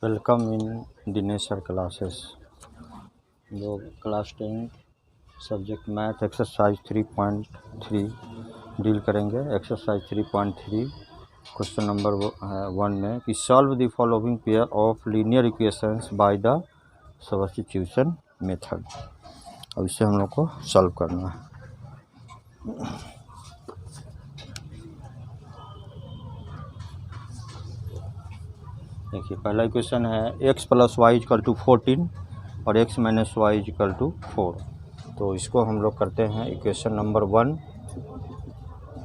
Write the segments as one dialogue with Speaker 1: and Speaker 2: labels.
Speaker 1: Welcome in Dinesh sir classes. लोग class 10 subject math exercise 3.3 deal करेंगे। Exercise 3.3 question number 1 में कि solve the following pair of linear equations by the substitution method. अब इसे हम लोग को सॉल्व करना है। देखिए पहला इक्वेशन है x + y = 14 और x - y = 4। तो इसको हम लोग करते हैं इक्वेशन नंबर 1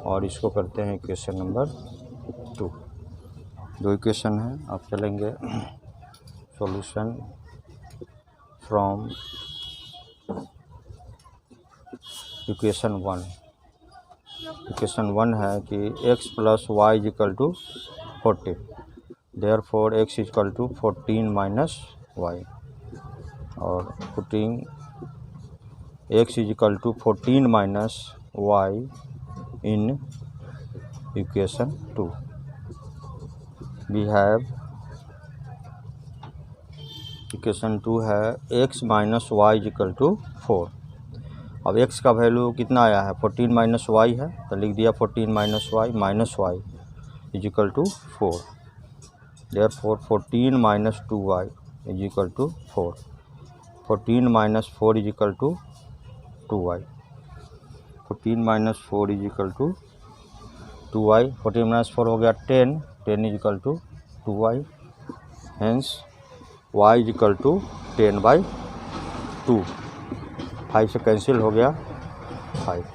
Speaker 1: और इसको करते हैं इक्वेशन नंबर 2। दो इक्वेशन है। अब चलेंगे सॉल्यूशन फ्रॉम इक्वेशन 1। इक्वेशन 1 है कि x + y = 14, therefore x = 14 - y, और putting x = 14 - y in equation 2 we have equation 2 है x - y = 4। अब x का वैल्यू कितना आया है, 14 - y है, तो लिख दिया 14 - y = 4। Therefore 14 - 2y = 4। 14 - 4 = 2y। 14 - 4 = 2y। 14 - 4 हो गया 10, 10 = 2y। Hence y = 10/2। 5 से कैंसिल हो गया 5।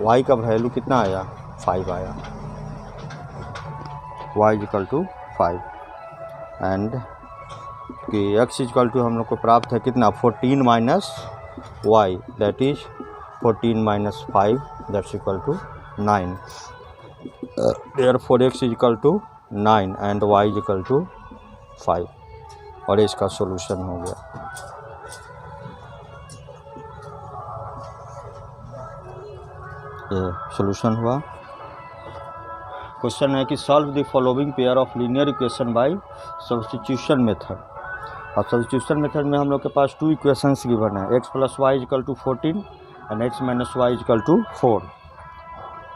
Speaker 1: y का वैल्यू कितना आया, 5 आया। y = 5 एंड कि x = हम लोग को प्राप्त है कितना, 14 - y, that is 14 - 5, that's = 9। therefore x = 9 and y = 5, और इसका सॉल्यूशन हो गया। ये सॉल्यूशन हुआ। क्वेश्चन है कि solve the following pair of linear equation by substitution method. और सब्स्टिट्यूशन मेथड में हम लोग के पास 2 इक्वेशंस गिवन है, x + y = 14 and x - y = 4।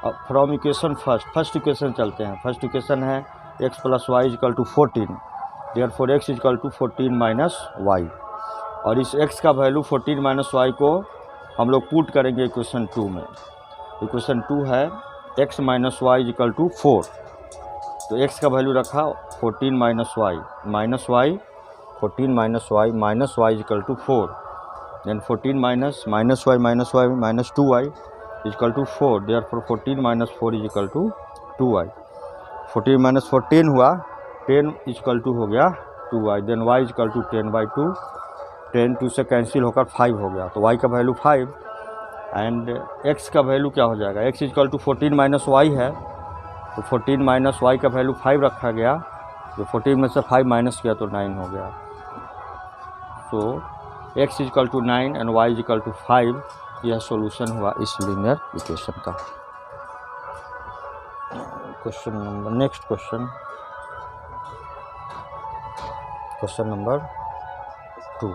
Speaker 1: अब फ्रॉम इक्वेशन फर्स्ट इक्वेशन चलते हैं। फर्स्ट इक्वेशन है x + y = 14, therefore x = 14 - y, और इस x का वैल्यू 14 - y को हम लोग पुट करेंगे इक्वेशन 2 में। इक्वेशन 2 है x - y = 4, तो x का वैल्यू रखा 14 - y, -y 14 - y = 4, then 14 - y -2y = 4, therefore 14 - 4 = 2y। 14 - 14 हुआ 10 = हो गया 2y, देन y = 10/2। 10 2 से कैंसिल होकर 5 हो गया, तो y का वैल्यू 5 एंड x का वैल्यू क्या हो जाएगा, x = 14 - y है, तो 14 - y का वैल्यू 5 रखा गया, तो 14 में से 5 माइनस किया तो 9 हो गया। तो x = 9 एंड y = 5, यह सॉल्यूशन हुआ इस लीनियर इक्वेशन का। Question number next question number 2।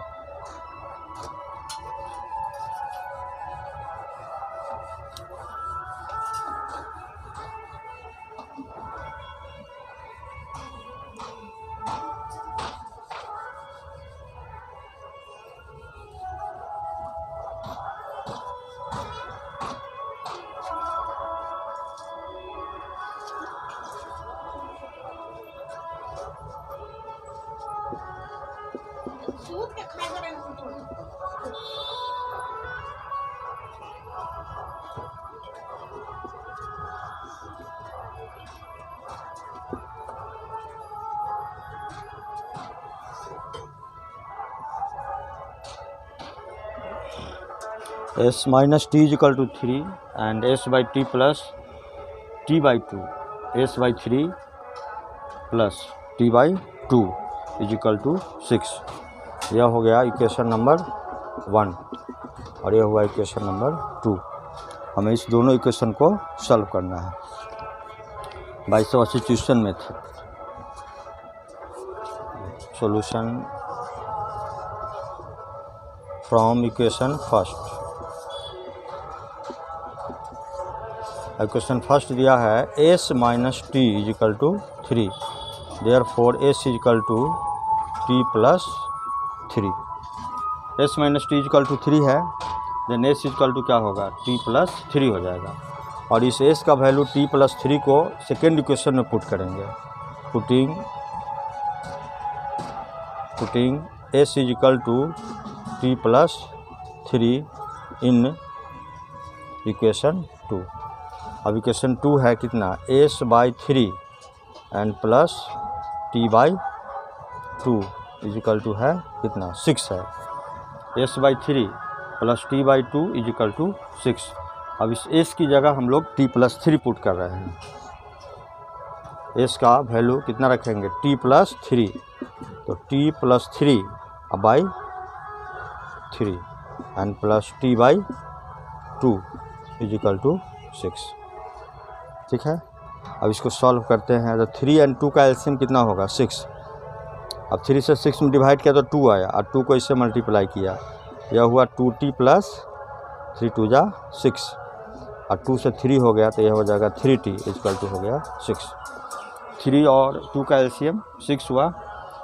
Speaker 1: s - t = 3 and s/t + t/2 s/3 plus t/2 is equal to 6। यह हो गया इक्वेशन नंबर 1 और यह हुआ इक्वेशन नंबर 2। हमें इस दोनों इक्वेशन को सॉल्व करना है by substitution method. Solution from equation first. Equation first दिया है s minus t equal to 3, therefore s is equal to t plus 3। s minus t equal to 3 है, देन s इजिकल टू क्या होगा, t plus 3 हो जाएगा। और इस s का वैल्यू t प्लस 3 को सेकेंड इक्वेशन में पुट करेंगे। Putting s is equal to t plus 3 in equation 2। अब इक्वेशन 2 है कितना, s/3 and plus t/2 is equal to है कितना, 6 है। s/3 plus t/2 is equal to 6। अब इस s की जगह हम लोग t प्लस 3 पुट कर रहे हैं। s का वैल्यू कितना रखेंगे, t प्लस 3, तो t plus 3 by 3 and plus t/2 is equal to 6। ठीक है, अब इसको सॉल्व करते हैं। तो 3 और 2 का एलसीएम कितना होगा, 6। अब 3 से 6 में डिवाइड किया तो 2 आया और 2 को इससे मल्टीप्लाई किया, यह हुआ 2t प्लस 3 2 जा 6 और 2 से 3 हो गया तो यह हो जाएगा 3t इक्वल टू हो गया 6। 3 और 2 का एलसीएम 6 हुआ।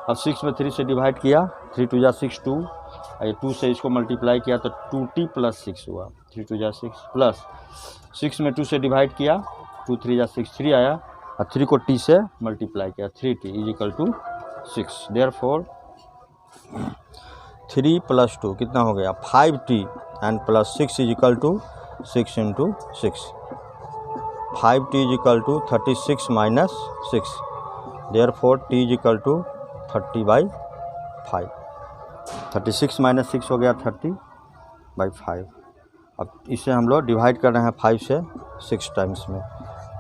Speaker 1: अब 6 में 3 से डिवाइड किया, 3 2 जा 6 2, और 2 से इसको मल्टीप्लाई किया तो 2t प्लस 6 हुआ, 3 2 जा 6 प्लस 6 में 2 से डिवाइड किया, 2 3 जा 6 3 आया और 3 को t से मल्टीप्लाई किया, 3t is equal to 6। Therefore 3 plus 2 कितना हो गया, 5t and plus 6 is equal to 6 into 6। 5t is equal to 36 minus 6, therefore t is equal to 30/5। 36 minus 6 हो गया 30/5। अब इसे हम लोग डिवाइड कर रहे हैं 5 से 6 टाइम्स में,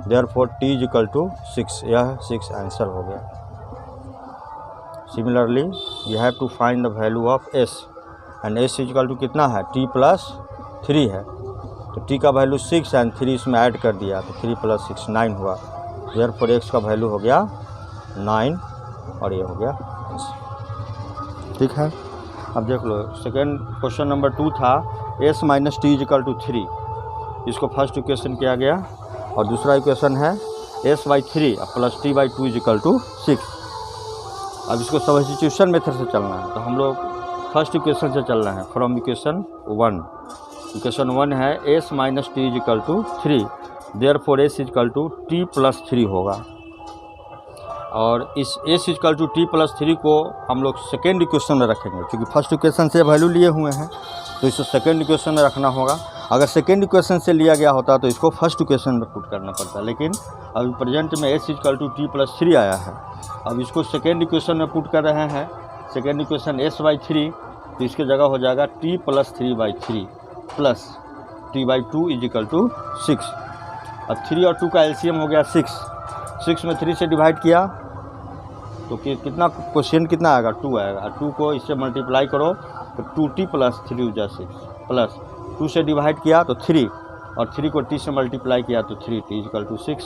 Speaker 1: देयरफॉर t इजिकल टू 6, यह 6 आंसर हो गया। Similarly we have to find the value of s and s is equal to कितना है, t प्लस 3 है, तो t का वैल्यू 6 एंड 3 इसमें ऐड कर दिया तो 3 प्लस 6 9 हुआ, देयरफॉर x का वैल्यू हो गया 9 और ये हो गया आंसर। ठीक है, अब देख लो सेकेंड क्वेश्चन नंबर 2 था s minus t equal to 3, इसको फर्स्ट इक्वेशन किया गया और दूसरा इक्वेशन है s/3 plus t/2 is equal to 6। अब इसको सब्स्टिट्यूशन मेथड से चलना है, तो हम लोग फर्स्ट इक्वेशन से चल रहे हैं फ्रॉम इक्वेशन 1। इक्वेशन 1 है s minus t equal to 3, therefore s is equal to t plus 3 होगा। और इस s is equal to t plus 3 को हम लोग सेकेंड इक्वेशन में रखेंगे, क्योंकि फर्स्ट इक्वेशन से वैल्यू लिए हुए हैं तो इसको सेकेंड इक्वेशन में रखना होगा। अगर सेकेंड इक्वेशन से लिया गया होता तो इसको फर्स्ट इक्वेशन में पुट करना पड़ता, लेकिन अभी प्रेजेंट में s is equal to t plus 3 आया है। अब इसको सेकेंड इक्वेशन में पुट कर रहे हैं, सेकेंड इक्वेशन s/3, तो इसके जगह हो जाएगा t plus 3/3 plus t/2 is equal to 6। अब 3 और 2 का एलसीएम हो गया 6, 6 में 3 से डिवाइड किया तो कितना क्वेश्चन कितना आएगा, 2 आएगा। 2 को इससे मल्टीप्लाई करो तो 2t प्लस 3 जा 6 प्लस 2 से डिवाइड किया तो 3 और 3 को t से मल्टीप्लाई किया तो 3t इजिकल टू 6।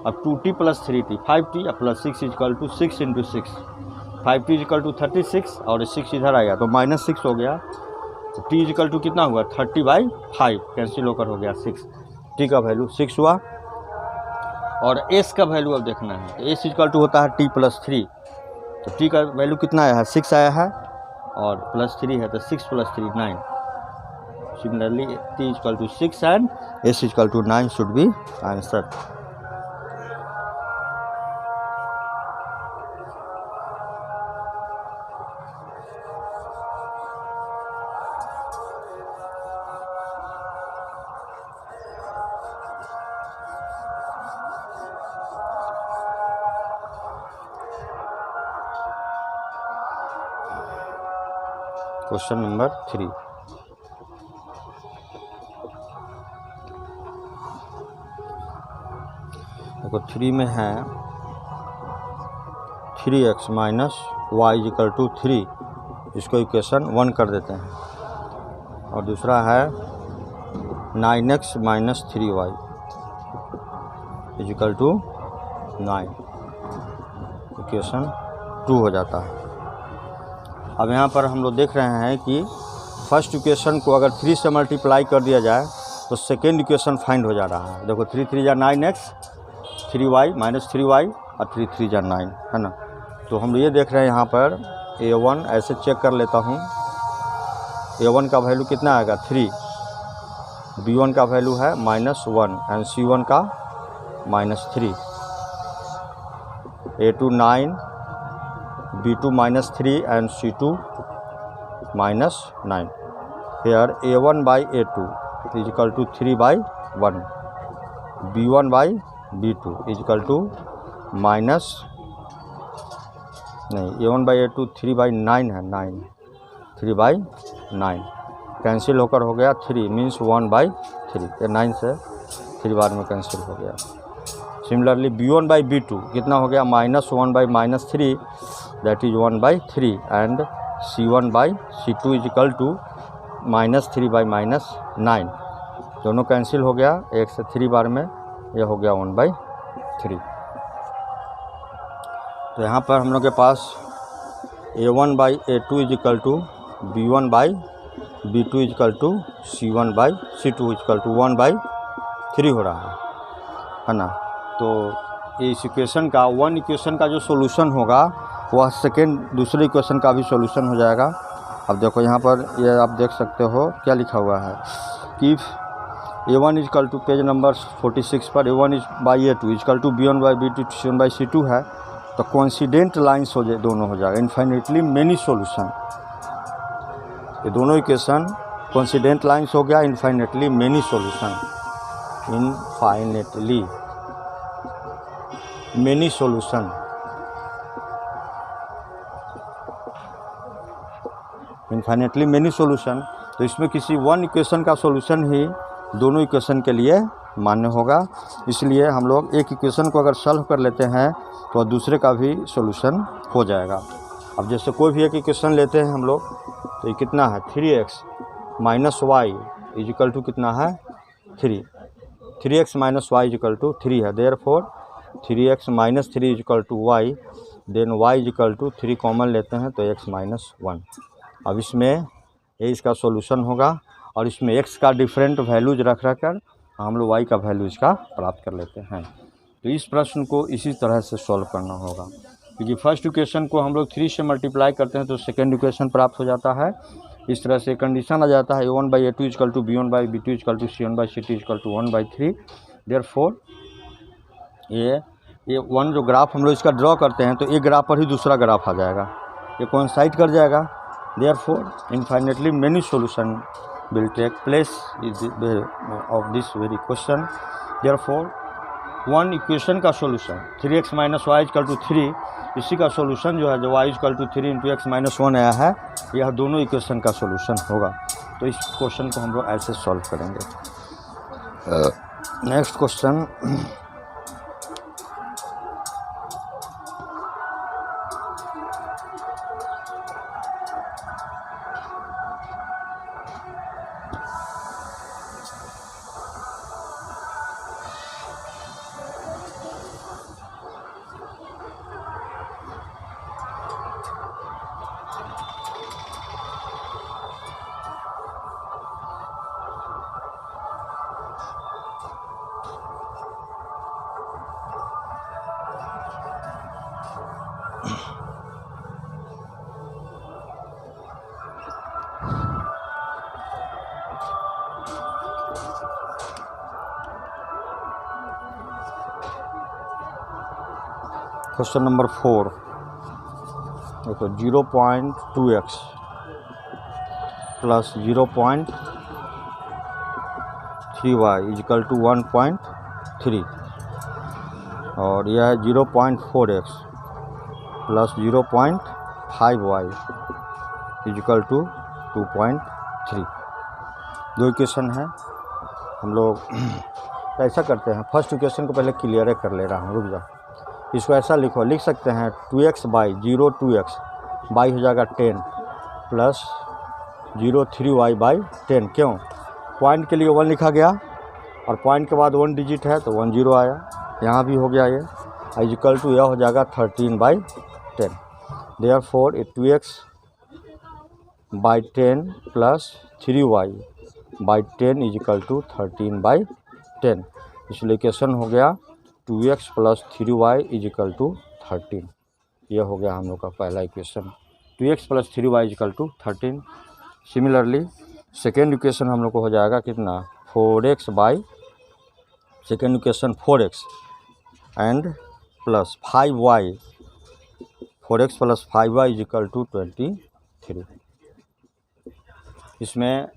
Speaker 1: अब 2t plus 3t 5t plus 6 is equal to 6 into 6, 5t is equal to 36 और 6 इधर आया तो माइनस 6 हो गया, तो t इजिकल टू कितना हुआ, 30/5 कैंसिल होकर हो गया 6, t का वैल्यू 6 हुआ। और s का वैल्यू अब देखना है, तो s इजिकल टू होता है t प्लस 3, तो t का वैल्यू कितना आया है, 6 आया है और प्लस 3 है तो 6 plus 3 9। Similarly t is equal to 6 and s is equal to 9 should be answer. Question number 3, देखो 3 में है 3x minus y equal to 3, इसको इक्वेशन 1 कर देते हैं। और दूसरा है 9x minus 3y equal to 9, equation 2 हो जाता है। अब यहाँ पर हम लोग देख रहे हैं कि फर्स्ट इक्वेशन को अगर 3 से मल्टीप्लाई कर दिया जाए तो सेकेंड इक्वेशन फाइंड हो जा रहा है। देखो 3 3 जा 9x, 3y माइनस 3y और 3 3 जा 9, है ना। तो हम ये देख रहे हैं यहाँ पर a1 ऐसे चेक कर लेता हूँ, a1 का वैल्यू कितना आएगा 3, b1 का वैल्यू है -1 एंड c1 का -3, a2 9, b2 -3 and c2 -9। Here a1 by a2 is equal to 3 by 1, b1 by b2 is equal to a1 by a2 3 by 9 है, 9 3 by 9 कैंसिल होकर हो गया 3 मीन्स 1 by 3, ये 9 से 3 बार में कैंसिल हो गया। सिमिलरली b1 by b2 कितना हो गया -1 by -3 that is 1 by 3 and c1 by c2 is equal to -3 by -9, दोनों कैंसिल हो गया 1 से 3 बार में, यह हो गया 1 by 3। तो यहाँ पर हम लोग के पास a1 by a2 is equal to b1 by b2 is equal to c1 by c2 is equal to 1 by 3 हो रहा है ना। तो इस इक्वेशन का 1 इक्वेशन का जो सॉल्यूशन होगा वह सेकेंड दूसरे इक्वेशन का भी सॉल्यूशन हो जाएगा। अब देखो यहाँ पर ये आप देख सकते हो क्या लिखा हुआ है कि a1 is equal to page number 46 पर a1 is by a2 is equal to b1 by b2 c1 by c2 है, तो कोइंसिडेंट लाइंस हो जाए, दोनों हो जाएगा इनफाइनेटली मेनी सॉल्यूशन। ये दोनों इक्वेशन कोइंसिडेंट लाइंस हो गया infinitely many solution, infinitely many solution. Infinitely many solution, तो इसमें किसी 1 इक्वेशन का सॉल्यूशन ही दोनों इक्वेशन के लिए मान्य होगा। इसलिए हम लोग एक इक्वेशन को अगर सॉल्व कर लेते हैं तो दूसरे का भी सॉल्यूशन हो जाएगा। अब जैसे कोई भी एक इक्वेशन लेते हैं हम लोग, तो ये कितना है 3x minus y is equal to कितना है 3, 3x minus y is equal to 3 है, therefore 3x minus 3 is equal to y, then y is equal to 3 common लेते हैं तो x माइनस 1। अब इसमें ये इसका सॉल्यूशन होगा और इसमें x का डिफरेंट वैल्यूज रख कर हम लोग y का वैल्यू इसका प्राप्त कर लेते हैं। तो इस प्रश्न को इसी तरह से सॉल्व करना होगा, क्योंकि फर्स्ट इक्वेशन को हम लोग 3 से मल्टीप्लाई करते हैं तो सेकेंड इक्वेशन प्राप्त हो जाता है। इस तरह से कंडीशन आ जाता है a1 by a2 equal to b1 by b2 equal to c1 by c2 equal to 1 by 3। Therefore ये 1 जो ग्राफ हम लोग इसका ड्रॉ करते हैं तो एक ग्राफ पर ही दूसरा ग्राफ आ जाएगा, ये कोइंसाइड कर जाएगा। Therefore, infinitely many solution will take place of this very question. Therefore, 1 equation का solution 3x minus y equal to 3, इसी का सॉल्यूशन जो है जो y equal to 3 into x minus 1 आया है, यह दोनों इक्वेशन का सॉल्यूशन होगा। तो इस क्वेश्चन को हम लोग ऐसे सॉल्व करेंगे। नेक्स्ट क्वेश्चन क्वेश्चन नंबर 4 देखो 0.2x plus 0.3y is equal to 1.3 और यह है 0.4x plus 0.5y is equal to 2.3। दो इक्वेशन है, हम लोग तो ऐसा करते हैं, फर्स्ट इक्वेशन को पहले क्लियर कर ले रहा हूँ, रुक जाओ। इसको ऐसा लिख सकते हैं 2x बाई 0 2x बाई हो जाएगा 10 प्लस 0 3y बाई 10। क्यों? पॉइंट के लिए 1 लिखा गया और पॉइंट के बाद 1 डिजिट है तो 1 0 आया, यहाँ भी हो गया ये। इक्वल टू यह हो जाएगा 13 by 10। Therefore 2x by 10 plus 3y by 10 equal to 13 by 10। इसलिए इक्वेशन हो गया 2x plus 3y equal to 13। ये हो गया हम लोग का पहला equation, 2x plus 3y equal to 13। Similarly second equation हम लोग को हो जाएगा कितना, 4x by second equation 4x and plus 5y, 4x plus 5y equal to 23। इसमें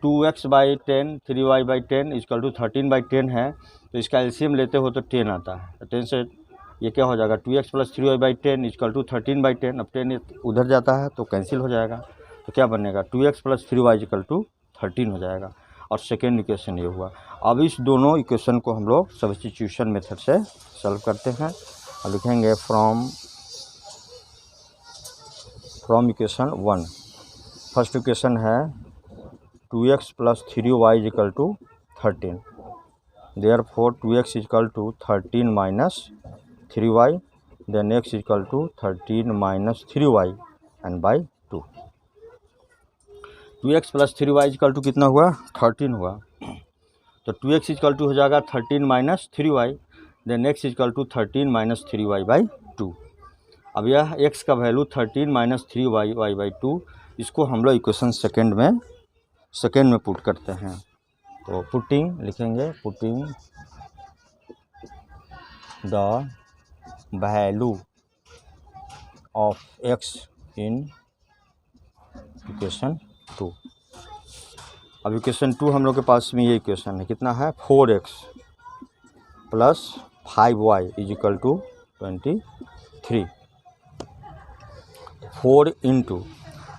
Speaker 1: 2x by 10 3y by 10 equal to 13 by 10 है, तो इसका एलसीएम लेते हो तो 10 आता है। तो 10 से ये क्या हो जाएगा, 2x plus 3y by 10 equal to 13 by 10। अब 10 उधर जाता है तो कैंसिल हो जाएगा, तो क्या बनेगा 2x plus 3y equal to 13 हो जाएगा। और सेकेंड इक्वेशन ये हुआ। अब इस दोनों इक्वेशन को हम लोग सब्स्टिट्यूशन मेथड से सॉल्व करते हैं और लिखेंगे फ्रॉम इक्वेशन 1। फर्स्ट इक्वेशन है 2x plus 3y equal to 13। Therefore 2x equal to 13 minus 3y, then x equal to 13 minus 3y and by 2। 2x plus 3y equal to कितना हुआ, 13 हुआ। तो 2x इक्वल टू हो जाएगा 13 minus 3y, then x equal to 13 minus 3y by 2। अब यह x का value 13 minus 3y by 2, इसको हम लोग इक्वेशन सेकेंड में पुट करते हैं। तो पुटिंग लिखेंगे, putting the value of x in equation 2। अब इक्वेशन 2 हम लोग के पास में ये इक्वेशन है, कितना है 4x plus 5y equal to 23। 4 into,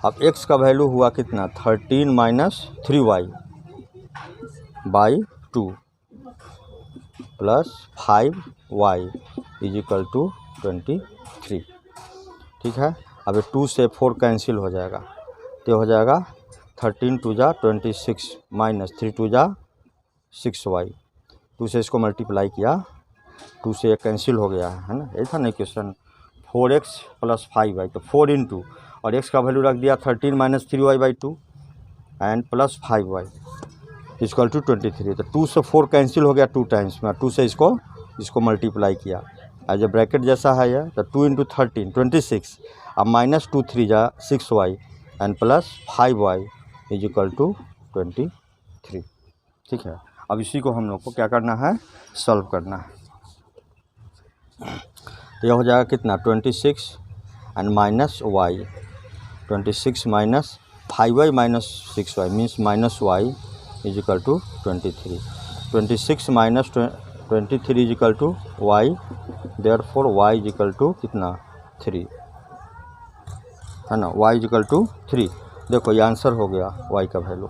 Speaker 1: अब x का वैल्यू हुआ कितना 13 minus 3y by 2 plus 5y equal to 23। ठीक है। अब 2 से 4 कैंसिल हो जाएगा, तो हो जाएगा 13 2 जा 26 माइनस 3 2 जा 6y। 2 से इसको मल्टीप्लाई किया, 2 से ये कैंसिल हो गया है ना, यही था ना इक्वेशन। 4x प्लस 5y, तो 4 इंटू और x का वैल्यू रख दिया 13 minus 3y by 2 and plus 5y equal to 23। तो 2 से 4 कैंसिल हो गया 2 टाइम्स में, 2 से इसको मल्टीप्लाई किया एज ए ब्रैकेट जैसा है यह। तो 2 इंटू 13 26, अब माइनस 2 3 जा 6y and plus 5y is equal to 23। ठीक है। अब इसी को हम लोग को क्या करना है, सॉल्व करना है। तो यह हो जाएगा कितना 26 and minus y, 26 minus 5y minus 6y means minus y is equal to 23। 26 minus 23 is equal to y, therefore y is equal to कितना 3 है ना, y इज इक्वल टू 3। देखो ये आंसर हो गया y का वैल्यू।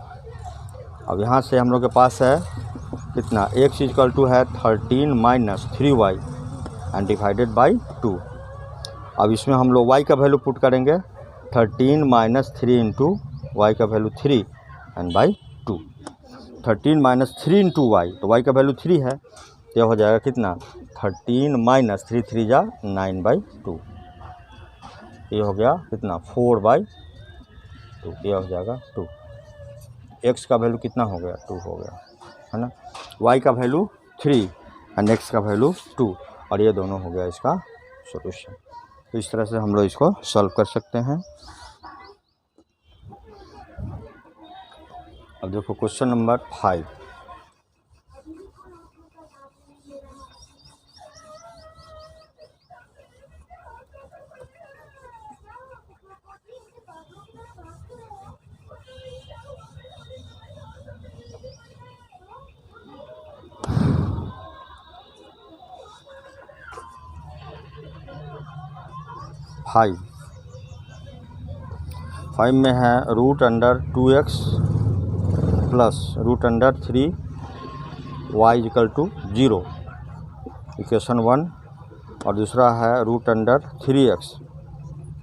Speaker 1: अब यहाँ से हम लोग के पास है कितना, x इज इक्वल टू है 13 minus 3y and divided by 2। अब इसमें हम लोग y का वैल्यू पुट करेंगे, 13 माइनस 3 इंटू वाई का value 3 and by 2। 13 minus 3 into y, तो y का वैल्यू 3 है, तो यह हो जाएगा कितना 13 माइनस 3 3 जा 9 बाई 2। ये हो गया कितना 4 बाई 2, यह हो जाएगा 2। x का वैल्यू कितना हो गया 2 हो गया है ना, y का वैल्यू 3 एंड x का वैल्यू 2, और ये दोनों हो गया इसका सॉल्यूशन। तो इस तरह से हम लोग इसको सॉल्व कर सकते हैं। अब देखो क्वेश्चन नंबर 5। फाइव में है root under 2x plus root under 3 y is equal to 0, equation 1। और दूसरा है √3x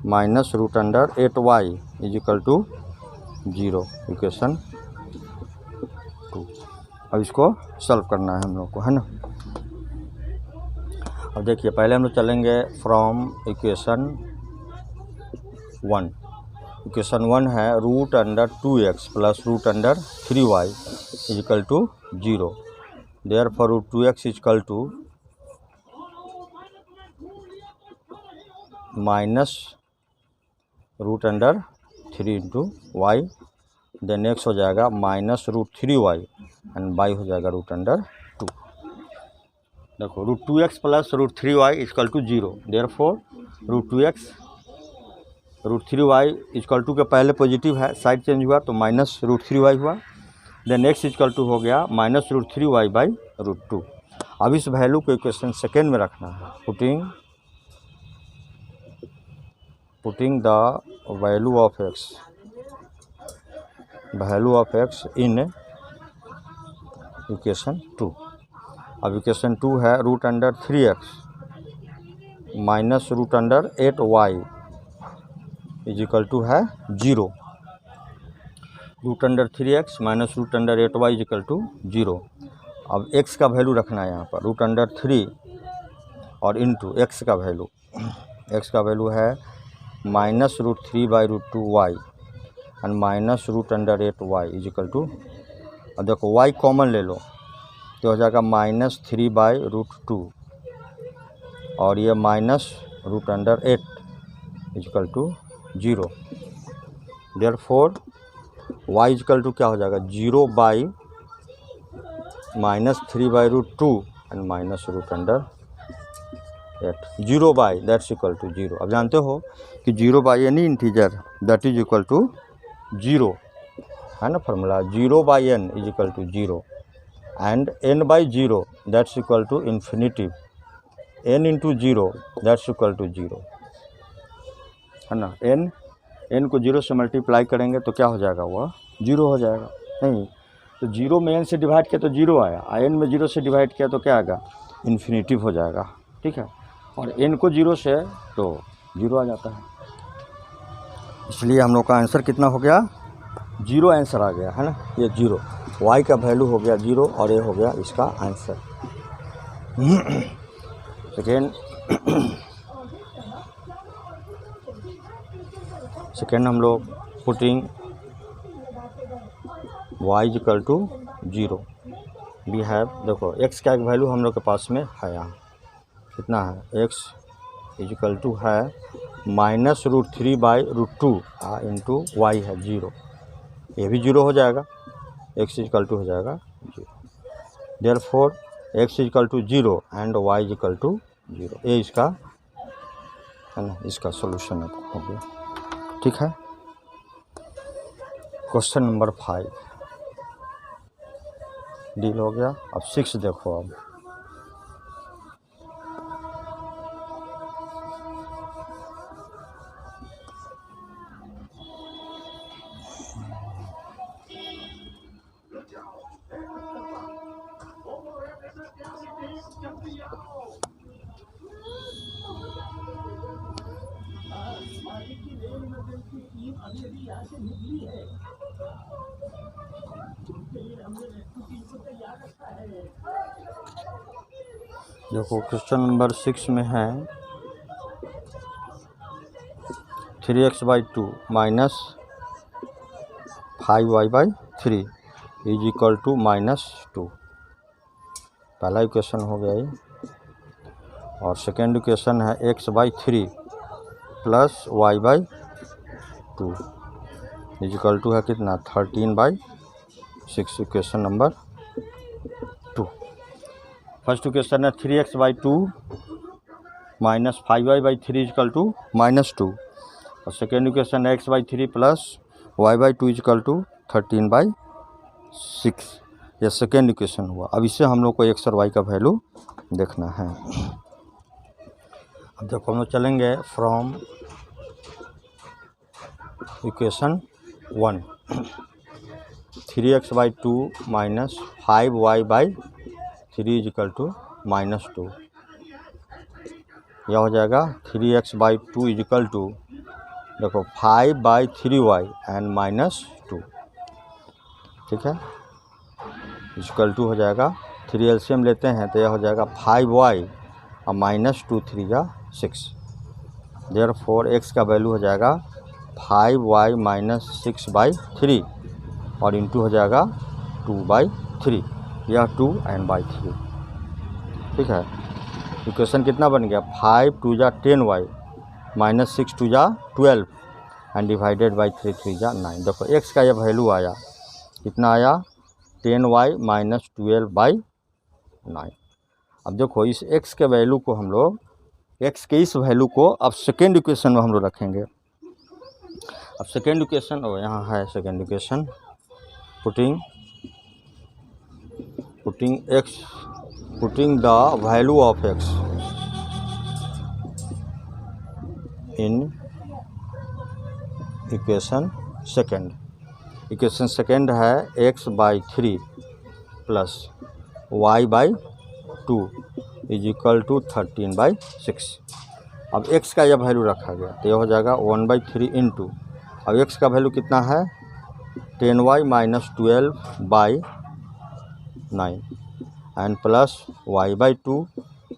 Speaker 1: minus √8y is equal to 0, equation 2। अब इसको सॉल्व करना है हम लोग को, है ना। अब देखिए पहले हम लोग चलेंगे फ्रॉम इक्वेशन 1। इक्वेशन 1 है √2x plus √3y is equal to 0। Therefore √2x is equal to minus √3 into y, then x हो जाएगा माइनस √3y एंड y हो जाएगा √2। देखो √2x plus √3y is equal to 0, therefore √2x √3y is equal to के पहले positive है, side change हुआ तो माइनस √3y हुआ, देन x इजकल टू हो गया माइनस √3y बाई √2। अब इस वैल्यू को इक्वेशन सेकेंड में रखना है, putting the value of x in equation 2। अब इक्वेशन 2 है √3x minus √8y is equal to है 0। √3x minus √8y is equal to 0। अब x का वैल्यू रखना है यहाँ पर √3 और इंटू x का वैल्यू है minus √3 by √2y and minus √8y is equal to, अब देखो y कॉमन ले लो तो हो जाएगा माइनस 3 बाई √2 और ये minus √8 is equal to 0। Therefore y is equal to क्या हो जाएगा 0 by minus 3 by √2 and minus √8, 0 by that's equal to 0। अब जानते हो कि 0 by any integer that is equal to 0, है ना formula. 0 by n is equal to 0 and n by 0 that's equal to infinitive, n into 0 that's equal to 0, है ना। n को 0 से मल्टीप्लाई करेंगे तो क्या हो जाएगा, वह 0 हो जाएगा। नहीं तो 0 में n से डिवाइड किया तो 0 आया, n में 0 से डिवाइड किया तो क्या आएगा, इन्फिनिटिव हो जाएगा, ठीक है। और n को 0 से तो 0 आ जाता है, इसलिए हम लोग का आंसर कितना हो गया, 0 आंसर आ गया, है ना। ये 0 y का वैल्यू हो गया 0 और ये हो गया इसका आंसर। सेकेंड हम लोग putting y equal to 0 we have, देखो x का एक वैल्यू हम लोग के पास में है, यहाँ कितना है, x इक्वल टू है माइनस √3 बाई √2 इंटू वाई है 0, ये भी 0 हो जाएगा, x इक्वल टू हो जाएगा 0। Therefore x equal to 0 and y equal to 0, ये इसका है ना, इसका सॉल्यूशन हो गया, ठीक है। क्वेश्चन नंबर 5 डील हो गया। अब 6 देखो, अब देखो क्वेश्चन नंबर 6 में है 3x/2 minus 5y/3 is equal to -2। पहला इक्वेशन हो गया ये, और सेकेंड इक्वेशन है x/3 plus y/2 is equal to है कितना, 13/6, इक्वेशन नंबर 2। फर्स्ट इक्वेशन है 3x/2 minus 5y/3 is equal to -2, और सेकेंड इक्वेशन है x/3 plus y/2 is equal to 13/6। यह सेकेंड इक्वेशन हुआ। अब इससे हम लोग को x और y का वैल्यू देखना है। अब देखो हम लोग चलेंगे from equation 1, 3x/2 minus 5y/3 3 is equal to -2। यह हो जाएगा 3x/2 इजिकल टू देखो 5/3y एंड -2। ठीक है, इजिकल टू हो जाएगा 3 एलसीएम लेते हैं तो यह हो जाएगा 5y और -2 3 जा 6। देयरफॉर x का वैल्यू हो जाएगा 5y - 6/3 और इंटू हो जाएगा 2/3। यह 2 एंड बाई 3। ठीक है, इक्वेशन कितना बन गया 5 2 जा 10y -6 2 जा 12 एंड डिवाइडेड बाई 3 3 जा 9। देखो x का यह वैल्यू आया कितना आया 10y - 12/9। अब देखो इस x के वैल्यू को हम लोग x के इस वैल्यू को अब सेकेंड इक्वेशन में हम लोग रखेंगे। अब सेकेंड इक्वेशन यहाँ है second equation putting the value of x in equation second. Equation second है x/3 plus y/2 is equal to 13/6। अब x का यह वैल्यू रखा गया तो यह हो जाएगा 1/3 इंटू, अब x का वैल्यू कितना है 10y - 12/9 and plus y/2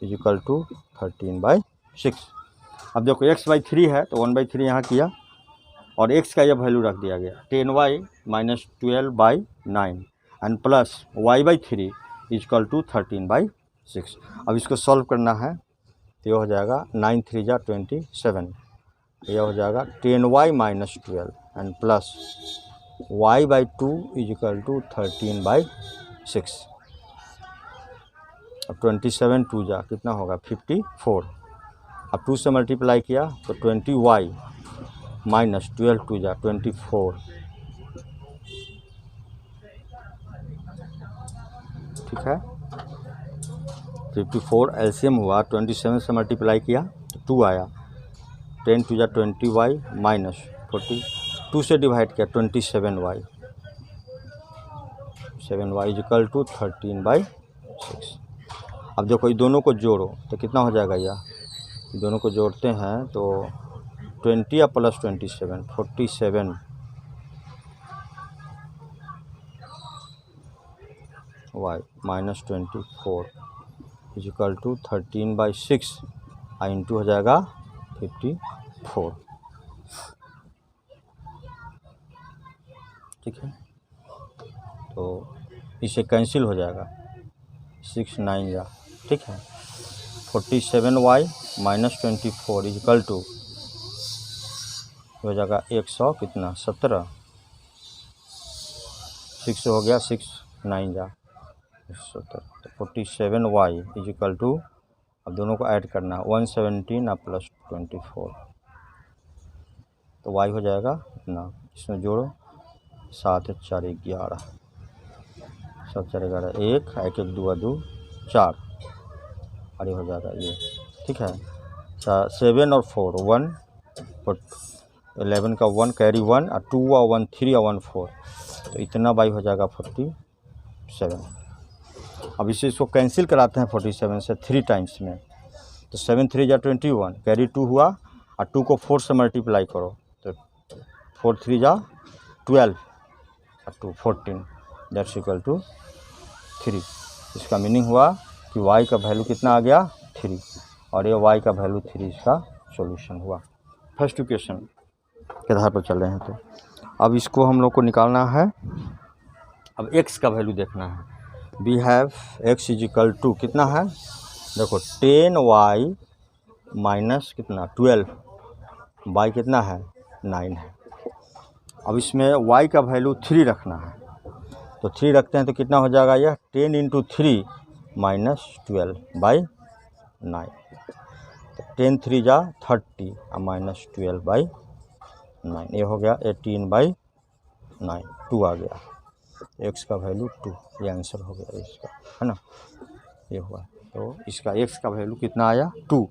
Speaker 1: is equal to 13/6। अब देखो x/3 है तो 1/3 यहाँ किया और x का यह वैल्यू रख दिया गया 10y - 12/9 and plus y/3 is equal to 13/6। अब इसको सॉल्व करना है तो यह हो जाएगा 9 3 जा 27। यह हो जाएगा 10y - 12 and plus y/2 is equal to 13/6। अब 27 2 जा कितना होगा 54। अब 2 से मल्टीप्लाई किया तो 20y - 12 2 जा 24। ठीक है, 54 एलसीएम हुआ 27 से मल्टीप्लाई किया तो 2 आया 10 2 जा 20y माइनस 42 से डिवाइड किया 27y 7y इजिकल टू 13/6। अब देखो ये दोनों को जोड़ो तो कितना हो जाएगा यह दोनों को जोड़ते हैं तो 20 या plus 27 47 y minus 24 is equal to 13/6 into हो जाएगा 54। ठीक है, तो इसे कैंसिल हो जाएगा 6 9 या। ठीक है, 47y माइनस 24 इजिकल टू हो जाएगा 100 कितना 17। 6 हो गया 6 9 जा 17 तो 47y इजिकल टू अब दोनों को ऐड करना 117 और प्लस 24 तो y हो जाएगा इतना। इसमें जोड़ो 7 4 11 7 4 11 1 1 1 2 2 4 और ये हो जाएगा ये। ठीक है, 7 और 4 1 11 का 1 कैरी 1 और 2 और 1 3 और 1 4 तो इतना y हो जाएगा 47। अब इसे इसको कैंसिल कराते हैं 47 से 3 टाइम्स में तो 7 3 जा 21 कैरी 2 हुआ और 2 को 4 से मल्टीप्लाई करो तो 4 3 जा 12 और 2 14 दैट्स इक्वल टू 3। इसका मीनिंग हुआ कि y का वैल्यू कितना आ गया 3 और ये y का वैल्यू 3 इसका सॉल्यूशन हुआ। फर्स्ट इक्वेशन के आधार पर चल रहे हैं तो अब इसको हम लोग को निकालना है। अब x का वैल्यू देखना है। We have x is equal to कितना है देखो 10y माइनस कितना 12 y कितना है 9 है। अब इसमें y का वैल्यू 3 रखना है तो 3 रखते हैं तो कितना हो जाएगा यह 10 इंटू 3 माइनस 12/9 तो 10 3 जा 30 और माइनस 12/9 ये हो गया 18/9 2 आ गया। x का वैल्यू 2 ये आंसर हो गया इसका है ना, ये हुआ। तो इसका x का वैल्यू कितना आया 2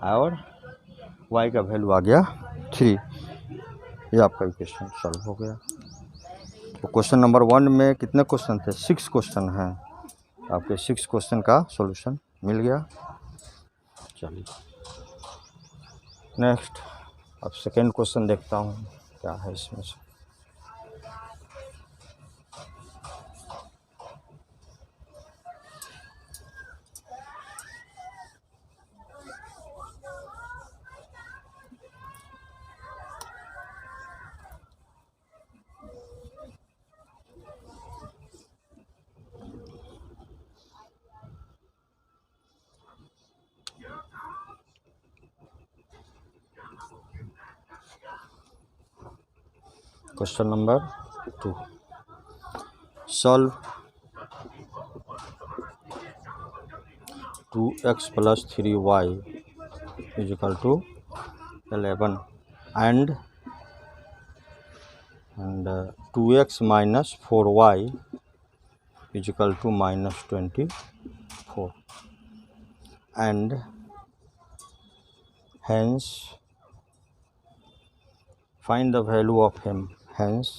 Speaker 1: और y का वैल्यू आ गया 3। ये आपका इक्वेशन सॉल्व हो गया। तो क्वेश्चन नंबर 1 में कितने क्वेश्चन थे 6 क्वेश्चन हैं आपके 6 क्वेश्चन का सॉल्यूशन मिल गया। चलिए नेक्स्ट अब सेकेंड क्वेश्चन देखता हूँ क्या है इसमें से। Question number 2, solve 2x + 3y = 11 and 2x - 4y = -24 and hence find the value of m. Hence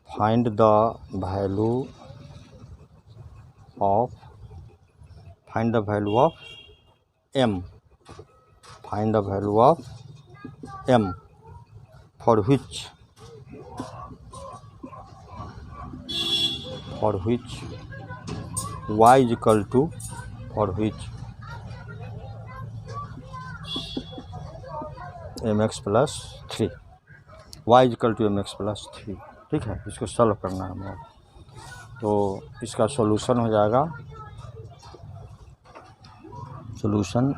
Speaker 1: find the value of m. Find the value of m for which y = mx + 3, y = mx + 3। ठीक है, इसको solve करना है हमें। तो इसका solution हो जाएगा, सॉल्यूशन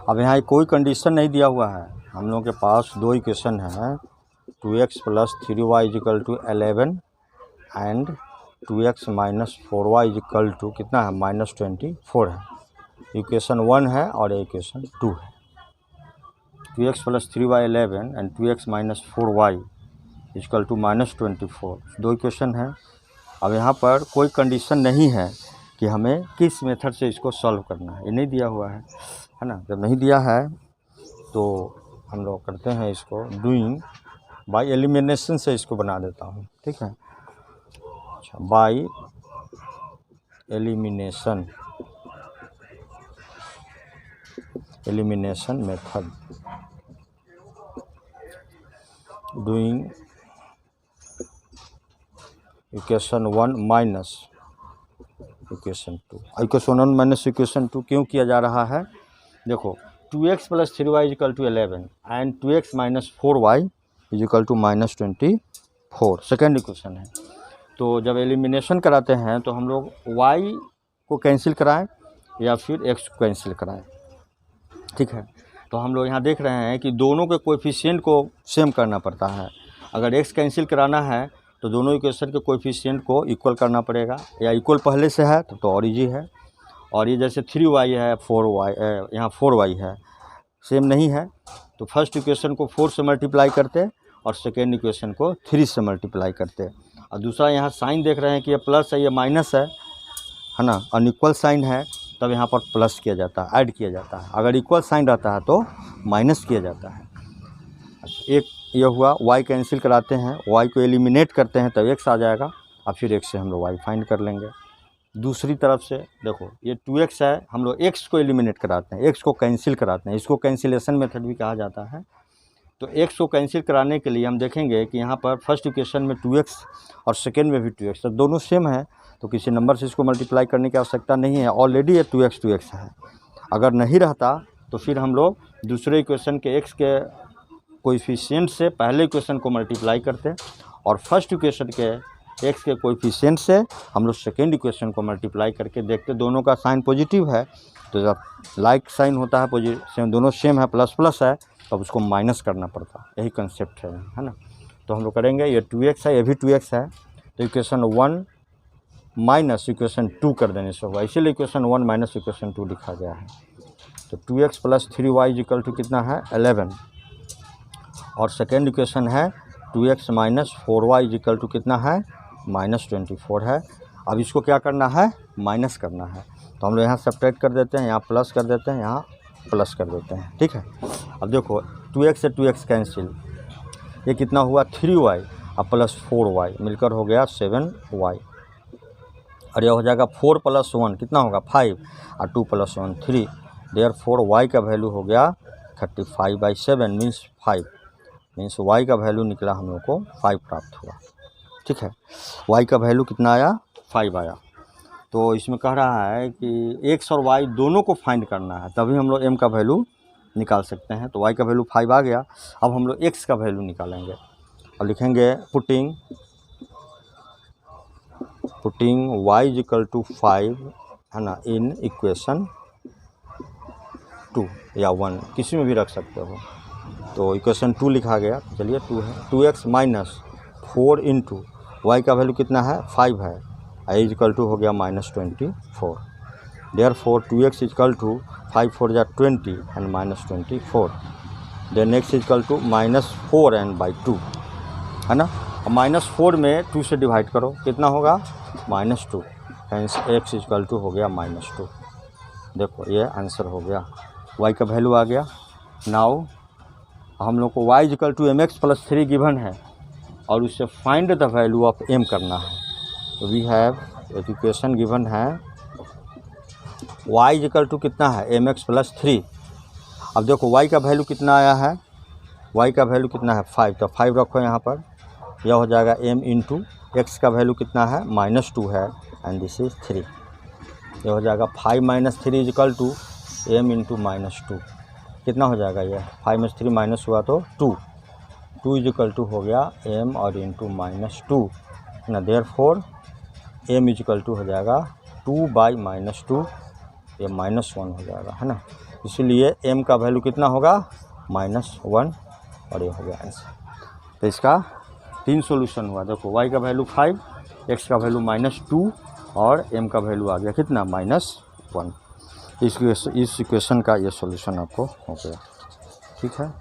Speaker 1: अब यहाँ कोई कंडीशन नहीं दिया हुआ है। हम लोगों के पास 2 इक्वेशन है, 2x + 3y = 11 and 2x - 4y = कितना है, -24 है। इक्वेशन 1 है और इक्वेशन 2 है। 2x + 3y 11 and 2x - 4y = -24, 2 equation है। अब यहाँ पर कोई कंडीशन नहीं है कि हमें किस मेथड से इसको सॉल्व करना है, ये नहीं दिया हुआ है ना। जब नहीं दिया है तो हम लोग करते हैं इसको डूइंग बाय एलिमिनेशन से इसको बना देता हूँ। ठीक है, अच्छा, by elimination method, doing equation 1 minus equation 2। Equation 1 minus equation 2 क्यों किया जा रहा है? देखो, 2x + 3y = 11 and 2x - 4y = -24, second equation है। तो जब एलिमिनेशन कराते हैं तो हम लोग y को कैंसिल कराएं या फिर x को कैंसिल कराएं। ठीक है, तो हम लोग यहाँ देख रहे हैं कि दोनों के कोएफिशिएंट को सेम करना पड़ता है। अगर x कैंसिल कराना है तो दोनों इक्वेशन के कोएफिशिएंट को इक्वल करना पड़ेगा, या इक्वल पहले से है तो और इजी है। और ये जैसे 3y है, 4y यहाँ 4y है, सेम नहीं है, तो फर्स्ट इक्वेशन को 4 से मल्टीप्लाई करते और सेकेंड इक्वेशन को 3 से मल्टीप्लाई करते। और दूसरा यहाँ साइन देख रहे हैं कि ये प्लस है, ये माइनस है ना, अनइक्वल साइन है, तब यहाँ पर प्लस किया जाता है, ऐड किया जाता है। अगर इक्वल साइन रहता है तो माइनस किया जाता है। एक ये हुआ, y कैंसिल कराते हैं, y को एलिमिनेट करते हैं तब x आ जाएगा, और फिर x से हम लोग y फाइंड कर लेंगे। दूसरी तरफ से देखो, ये 2x है, हम लोग x को एलिमिनेट कराते हैं, x को कैंसिल कराते हैं, इसको कैंसिलेशन मेथड भी कहा जाता है। तो x को कैंसिल कराने के लिए हम देखेंगे कि यहाँ पर फर्स्ट इक्वेशन में 2x और सेकेंड में भी 2x, तो दोनों सेम है, तो किसी नंबर से इसको मल्टीप्लाई करने की आवश्यकता नहीं है, ऑलरेडी ये 2x है। अगर नहीं रहता तो फिर हम लोग दूसरे इक्वेशन के x के कोएफिशिएंट से पहले इक्वेशन को मल्टीप्लाई करते, और फर्स्ट इक्वेशन के x के कोएफिशिएंट से हम लोग सेकेंड इक्वेशन को मल्टीप्लाई करके देखते, दोनों का साइन पॉजिटिव है, तो जब लाइक साइन होता है, पॉजिटिव, दोनों सेम है, प्लस प्लस है, तब उसको माइनस करना पड़ता, यही कंसेप्ट है ना। तो हम लोग करेंगे, ये 2x है, ये भी 2x है, तो इक्वेशन 1 माइनस इक्वेशन 2 कर देने से होगा, इसीलिए इक्वेशन 1 माइनस इक्वेशन 2 लिखा गया है। तो 2x + 3y = कितना है, 11, और सेकेंड इक्वेशन है 2x - 4y = कितना है, -24 है। अब इसको क्या करना है, माइनस करना है, तो हम लोग यहाँ सब्ट्रैक्ट कर देते हैं, यहाँ प्लस कर देते हैं, यहाँ प्लस कर देते हैं। ठीक है, अब देखो 2x से 2x कैंसिल, ये कितना हुआ 3y, अब प्लस 4y मिलकर हो गया 7y, और यह हो जाएगा 4 + 1 कितना होगा 5, और 2 + 1 3, देयरफॉर y का वैल्यू हो गया 35/7 मीन्स 5, मीन्स y का वैल्यू निकला हम लोग को 5 प्राप्त हुआ। ठीक है, y का वैल्यू कितना आया 5 आया। तो इसमें कह रहा है कि x और y दोनों को फाइंड करना है, तभी हम लोग m का वैल्यू निकाल सकते हैं। तो y का वैल्यू 5 आ गया। अब हम लोग x का वैल्यू निकालेंगे और लिखेंगे पुटिंग y = 5 है ना इन इक्वेशन 2 या 1 किसी में भी रख सकते हो। तो इक्वेशन 2 लिखा गया, चलिए 2 है, 2x - 4 इंटू y का वैल्यू कितना है 5 है, = हो गया -24, देयरफॉर 2x = 5 4 जा 20 एंड -24, देन x = -4n/2 है ना। अब -4 में 2 से डिवाइड करो कितना होगा -2, हेंस x = हो गया -2। देखो ये आंसर हो गया, y का वैल्यू आ गया। नाउ हम लोग को y = mx + 3 गिवन है और उससे find the value of m करना है। तो वी हैव इक्वेशन गिवन है y = कितना है mx + 3। अब देखो y का वैल्यू कितना आया है, y का वैल्यू कितना है 5, तो 5 रखो यहाँ पर, यह हो जाएगा m इंटू x का वैल्यू कितना है -2 है एंड दिस इज 3, यह हो जाएगा 5 - 3 = m इंटू -2 कितना हो जाएगा, ये 5 में 3 माइनस हुआ तो 2 = हो गया m और इंटू -2 ना, देयरफॉर m = हो जाएगा 2/-2, ये -1 हो जाएगा है ना। इसीलिए m का वैल्यू कितना होगा -1 और ये हो गया आंसर। तो इसका 3 सॉल्यूशन हुआ। देखो y का वैल्यू 5, x का वैल्यू -2 और m का वैल्यू आ गया कितना -1। इस इक्वेशन का ये सॉल्यूशन आपको हो गया। ठीक है,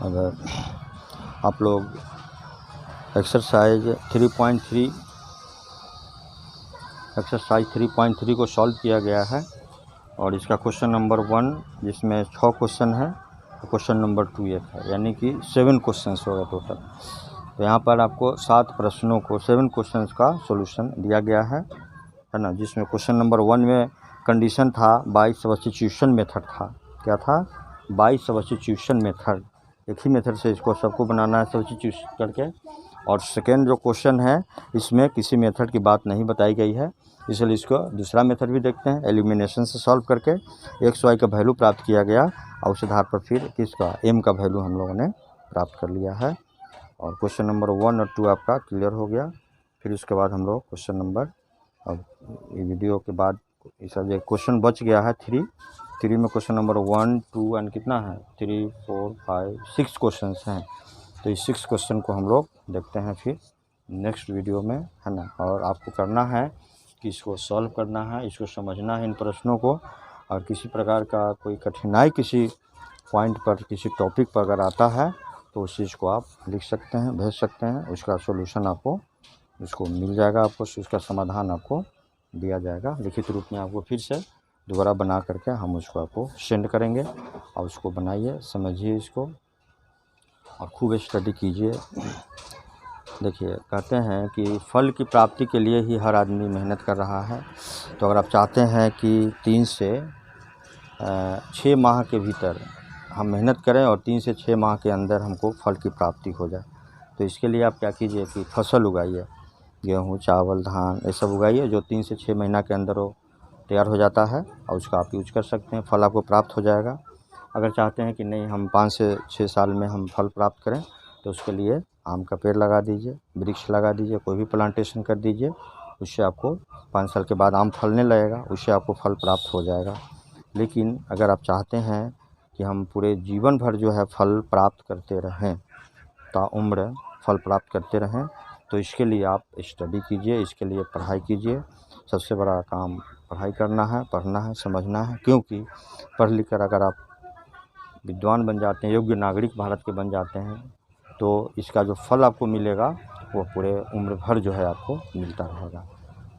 Speaker 1: अगर आप लोग एक्सरसाइज 3.3 को सॉल्व किया गया है और इसका क्वेश्चन नंबर 1 जिसमें 6 क्वेश्चन है, क्वेश्चन नंबर 2 ये था, यानी कि 7 क्वेश्चंस होगा टोटल। तो यहाँ पर आपको 7 प्रश्नों को 7 क्वेश्चंस का सॉल्यूशन दिया गया है ना, जिसमें क्वेश्चन नंबर 1 में कंडीशन था बाय सब्स्टिट्यूशन मेथड था। क्या था, बाय सब्स्टिट्यूशन मेथड, एक ही मेथड से इसको सबको बनाना है सब्स्टिट्यूशन करके। और सेकेंड जो क्वेश्चन है इसमें किसी मेथड की बात नहीं बताई गई है, इसलिए इसको दूसरा मेथड भी देखते हैं। एलिमिनेशन से सॉल्व करके एक्स वाई का वैल्यू प्राप्त किया गया और उस आधार पर फिर किसका एम का वैल्यू हम लोगों ने प्राप्त कर लिया है। और क्वेश्चन नंबर 1 और 2 आपका क्लियर हो गया। फिर उसके बाद हम लोग क्वेश्चन नंबर, अब ये वीडियो के बाद इसका जो क्वेश्चन बच गया है 3 में क्वेश्चन नंबर 1 2 एंड कितना है 3 4 5 6 क्वेश्चन हैं। तो इस 6 क्वेश्चन को हम लोग देखते हैं फिर नेक्स्ट वीडियो में, है ना। और आपको करना है कि इसको सॉल्व करना है, इसको समझना है इन प्रश्नों को, और किसी प्रकार का कोई कठिनाई किसी पॉइंट पर किसी टॉपिक पर अगर आता है तो उस चीज़ को आप लिख सकते हैं, भेज सकते हैं, उसका सॉल्यूशन आपको उसको मिल जाएगा, आपको उसका समाधान आपको दिया जाएगा लिखित रूप में। आपको फिर से दोबारा बना करके हम उसको आपको सेंड करेंगे और उसको बनाइए, समझिए इसको और खूब स्टडी कीजिए। देखिए कहते हैं कि फल की प्राप्ति के लिए ही हर आदमी मेहनत कर रहा है। तो अगर आप चाहते हैं कि 3 से 6 माह के भीतर हम मेहनत करें और 3 से 6 माह के अंदर हमको फल की प्राप्ति हो जाए, तो इसके लिए आप क्या कीजिए कि फसल उगाइए, गेहूँ चावल धान ये सब उगाइए, जो 3 से 6 महीना के अंदर वो तैयार हो जाता है और उसका आप यूज कर सकते हैं, फल आपको प्राप्त हो जाएगा। अगर चाहते हैं कि नहीं हम 5 से 6 साल में हम फल प्राप्त करें, तो उसके लिए आम का पेड़ लगा दीजिए, वृक्ष लगा दीजिए, कोई भी प्लांटेशन कर दीजिए, उससे आपको 5 साल के बाद आम फलने लगेगा, उससे आपको फल प्राप्त हो जाएगा। लेकिन अगर आप चाहते हैं कि हम पूरे जीवन भर जो है फल प्राप्त करते रहें, ताउम्र फल प्राप्त करते रहें, तो इसके लिए आप स्टडी कीजिए, इसके लिए पढ़ाई कीजिए। सबसे बड़ा काम पढ़ाई करना है, पढ़ना है, समझना है, क्योंकि पढ़ लिख कर अगर आप विद्वान बन जाते हैं, योग्य नागरिक भारत के बन जाते हैं, तो इसका जो फल आपको मिलेगा वो पूरे उम्र भर जो है आपको मिलता रहेगा।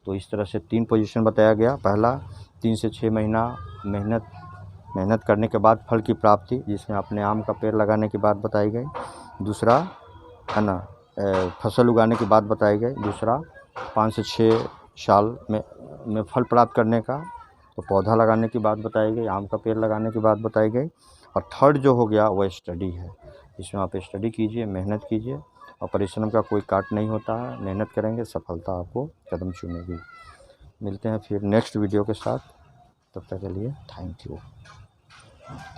Speaker 1: तो इस तरह से 3 पोजीशन बताया गया। पहला 3 से 6 महीना मेहनत करने के बाद फल की प्राप्ति, जिसमें अपने आम का पेड़ लगाने की बात बताई गई। दूसरा है ना फसल उगाने की बात बताई गई। दूसरा 5 से 6 साल में फल प्राप्त करने का, तो पौधा लगाने की बात बताई गई, आम का पेड़ लगाने की बात बताई गई। और थर्ड जो हो गया वह स्टडी है। इसमें आप स्टडी कीजिए, मेहनत कीजिए, और परिश्रम का कोई काट नहीं होता है। मेहनत करेंगे, सफलता आपको कदम चूमेगी। मिलते हैं फिर नेक्स्ट वीडियो के साथ, तब तक के लिए थैंक यू।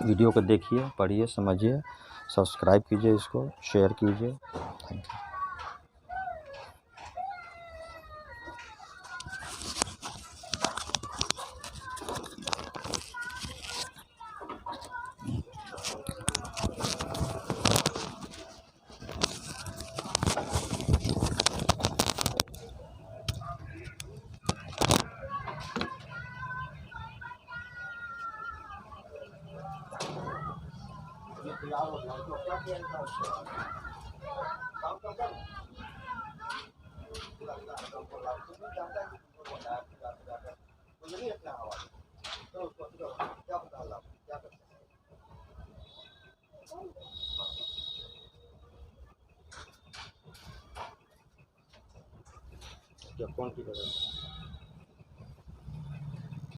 Speaker 1: वीडियो को देखिए, पढ़िए, समझिए, सब्सक्राइब कीजिए, इसको शेयर कीजिए। Thank you. कौन सी